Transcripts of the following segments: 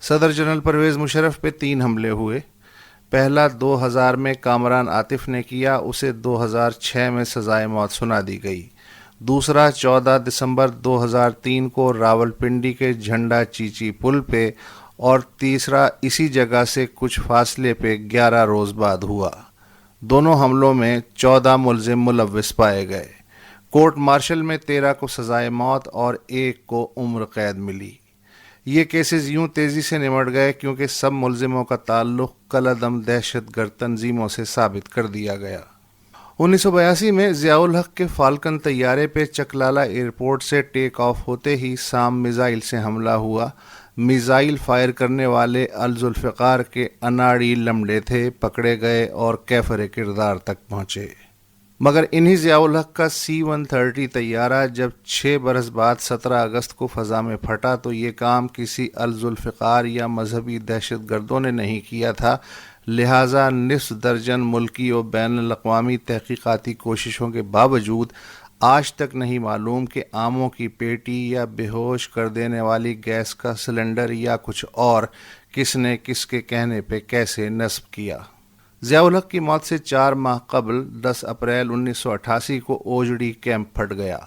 صدر جنرل پرویز مشرف پہ 3 حملے ہوئے۔ پہلا 2000 میں کامران عاطف نے کیا، اسے 2006 میں سزائے موت سنا دی گئی۔ دوسرا 14 دسمبر 2003 کو راولپنڈی کے جھنڈا چیچی پل پہ، اور تیسرا اسی جگہ سے کچھ فاصلے پہ 11 روز بعد ہوا۔ دونوں حملوں میں 14 ملزم ملوث پائے گئے۔ کورٹ مارشل میں 13 کو سزائے موت اور 1 کو عمر قید ملی۔ یہ کیسز یوں تیزی سے نمٹ گئے کیونکہ سب ملزموں کا تعلق کالعدم دہشت گرد تنظیموں سے ثابت کر دیا گیا۔ 1982 میں ضیاء الحق کے فالکن طیارے پہ چکلالہ ایئرپورٹ سے ٹیک آف ہوتے ہی سام میزائل سے حملہ ہوا۔ میزائل فائر کرنے والے الذوالفقار کے اناڑی لمڑے تھے، پکڑے گئے اور کیفر کردار تک پہنچے۔ مگر انہی ضیاء الحق کا C-130 طیارہ جب 6 برس بعد 17 اگست کو فضا میں پھٹا تو یہ کام کسی الذوالفقار یا مذہبی دہشت گردوں نے نہیں کیا تھا، لہٰذا نصف درجن ملکی و بین الاقوامی تحقیقاتی کوششوں کے باوجود آج تک نہیں معلوم کہ آموں کی پیٹی یا بے ہوش کر دینے والی گیس کا سلنڈر یا کچھ اور کس نے کس کے کہنے پہ کیسے نصب کیا۔ ضیاء الحق کی موت سے 4 ماہ قبل 10 اپریل 1988 کو اوجڑی کیمپ پھٹ گیا۔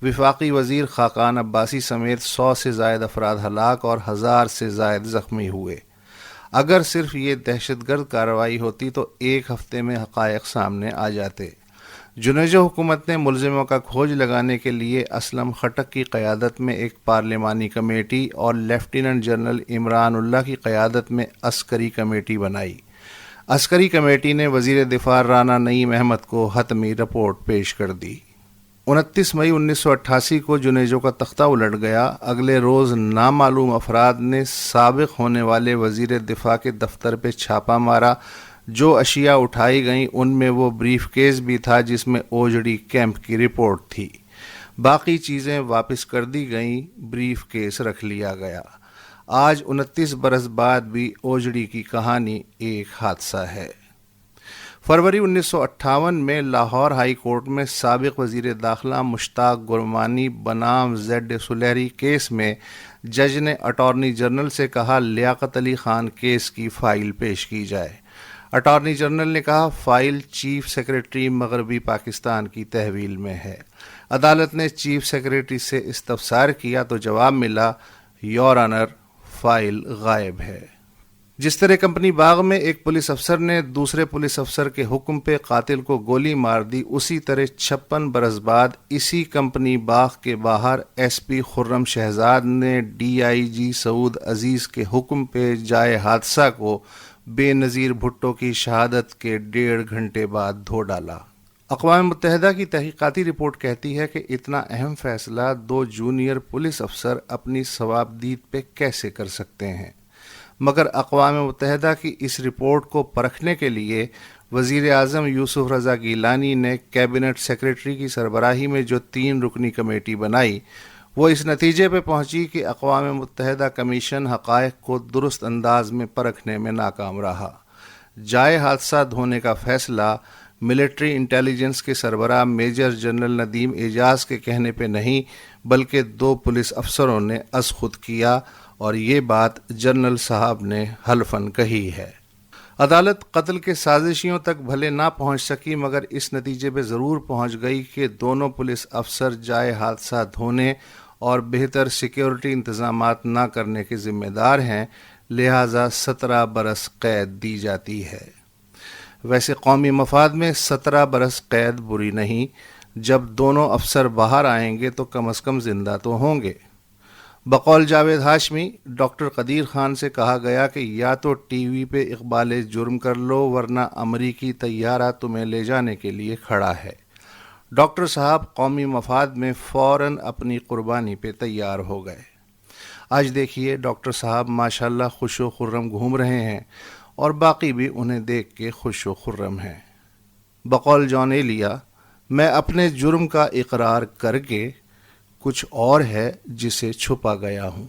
وفاقی وزیر خاقان عباسی سمیت 100 سے زائد افراد ہلاک اور 1000 سے زائد زخمی ہوئے۔ اگر صرف یہ دہشت گرد کارروائی ہوتی تو 1 ہفتے میں حقائق سامنے آ جاتے۔ جنیجو حکومت نے ملزموں کا کھوج لگانے کے لیے اسلم خٹک کی قیادت میں ایک پارلیمانی کمیٹی اور لیفٹیننٹ جنرل عمران اللہ کی قیادت میں عسکری کمیٹی بنائی۔ عسکری کمیٹی نے وزیر دفاع رانا نعیم احمد کو حتمی رپورٹ پیش کر دی۔ 29 مئی 1988 کو جنیجو کا تختہ الٹ گیا۔ اگلے روز نامعلوم افراد نے سابق ہونے والے وزیر دفاع کے دفتر پہ چھاپا مارا۔ جو اشیاء اٹھائی گئیں ان میں وہ بریف کیس بھی تھا جس میں اوجڑی کیمپ کی رپورٹ تھی۔ باقی چیزیں واپس کر دی گئیں، بریف کیس رکھ لیا گیا۔ آج 29 برس بعد بھی اوجڑی کی کہانی ایک حادثہ ہے۔ فروری 1958 میں لاہور ہائی کورٹ میں سابق وزیر داخلہ مشتاق گرمانی بنام زیڈ سلیری کیس میں جج نے اٹارنی جنرل سے کہا لیاقت علی خان کیس کی فائل پیش کی جائے۔ اٹارنی جنرل نے کہا فائل چیف سیکریٹری مغربی پاکستان کی تحویل میں ہے۔ عدالت نے چیف سیکریٹری سے استفسار کیا تو جواب ملا یور آنر فائل غائب ہے۔ جس طرح کمپنی باغ میں ایک پولیس افسر نے دوسرے پولیس افسر کے حکم پہ قاتل کو گولی مار دی، اسی طرح 56 برس بعد اسی کمپنی باغ کے باہر ایس پی خرم شہزاد نے DIG سعود عزیز کے حکم پہ جائے حادثہ کو بے نظیر بھٹو کی شہادت کے 1.5 گھنٹے بعد دھو ڈالا۔ اقوام متحدہ کی تحقیقاتی رپورٹ کہتی ہے کہ اتنا اہم فیصلہ 2 جونیئر پولیس افسر اپنی صوابدید پہ کیسے کر سکتے ہیں، مگر اقوام متحدہ کی اس رپورٹ کو پرکھنے کے لیے وزیر اعظم یوسف رضا گیلانی نے کیبنٹ سیکریٹری کی سربراہی میں جو 3 رکنی کمیٹی بنائی، وہ اس نتیجے پہ پہنچی کہ اقوام متحدہ کمیشن حقائق کو درست انداز میں پرکھنے میں ناکام رہا۔ جائے حادثہ دھونے کا فیصلہ ملٹری انٹیلیجنس کے سربراہ میجر جنرل ندیم اعجاز کے کہنے پہ نہیں بلکہ 2 پولیس افسروں نے از خود کیا، اور یہ بات جنرل صاحب نے حلفاً کہی ہے۔ عدالت قتل کے سازشیوں تک بھلے نہ پہنچ سکی مگر اس نتیجے پہ ضرور پہنچ گئی کہ دونوں پولیس افسر جائے حادثہ دھونے اور بہتر سیکیورٹی انتظامات نہ کرنے کے ذمہ دار ہیں، لہٰذا 17 برس قید دی جاتی ہے۔ ویسے قومی مفاد میں 17 برس قید بری نہیں، جب دونوں افسر باہر آئیں گے تو کم از کم زندہ تو ہوں گے۔ بقول جاوید ہاشمی، ڈاکٹر قدیر خان سے کہا گیا کہ یا تو ٹی وی پہ اقبال جرم کر لو ورنہ امریکی طیارہ تمہیں لے جانے کے لیے کھڑا ہے۔ ڈاکٹر صاحب قومی مفاد میں فوراً اپنی قربانی پہ تیار ہو گئے۔ آج دیکھیے ڈاکٹر صاحب ماشاءاللہ خوش و خرم گھوم رہے ہیں اور باقی بھی انہیں دیکھ کے خوش و خرم ہیں۔ بقول جان ایلیا، میں اپنے جرم کا اقرار کر کے کچھ اور ہے جسے چھپا گیا ہوں۔